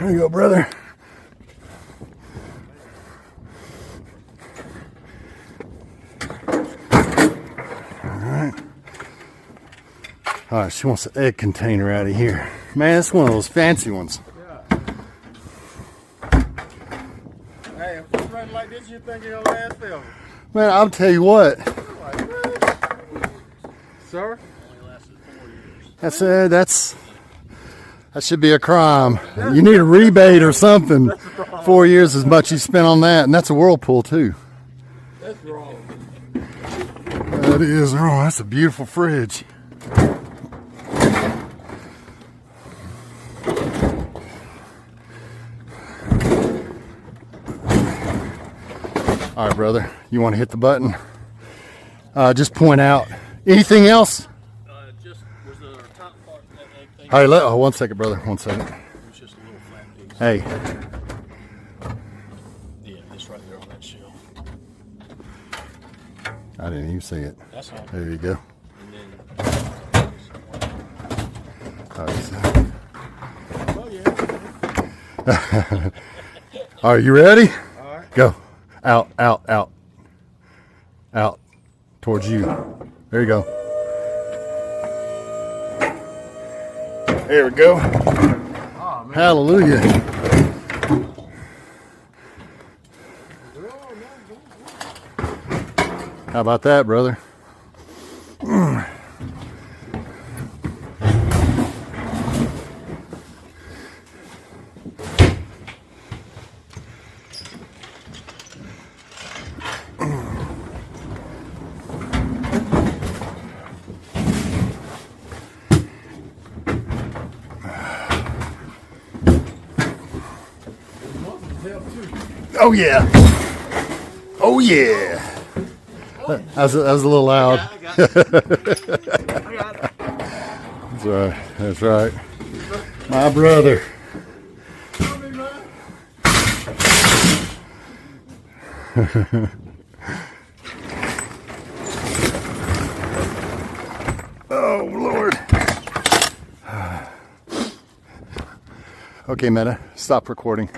There you go, brother. All right, she wants an egg container out of here. Man, it's one of those fancy ones. Yeah. Hey, if it's running like this, you think you're gonna last forever. Man, I'll tell you what. Sir? That should be a crime. You need a rebate or something. 4 years as much you spent on that, and that's a Whirlpool too. That's wrong. That is wrong. That's a beautiful fridge. All right, brother. You want to hit the button? Just point out. Anything else? Just was the top part of that egg thing. All right, 1 second, brother. 1 second. It was just a little flat piece. Hey. Yeah, it's right there on that shelf. I didn't even see it. That's all. There you go. And then. All right, so. Oh yeah. Are you ready? All right. Go. Out, out, out. Out. Towards you. There you go. There we go. Oh, man. Hallelujah. How about that, brother? Oh yeah. Oh yeah. That was a little loud. I got it. That's right. That's right. My brother. Oh Lord. Okay, Meta, stop recording.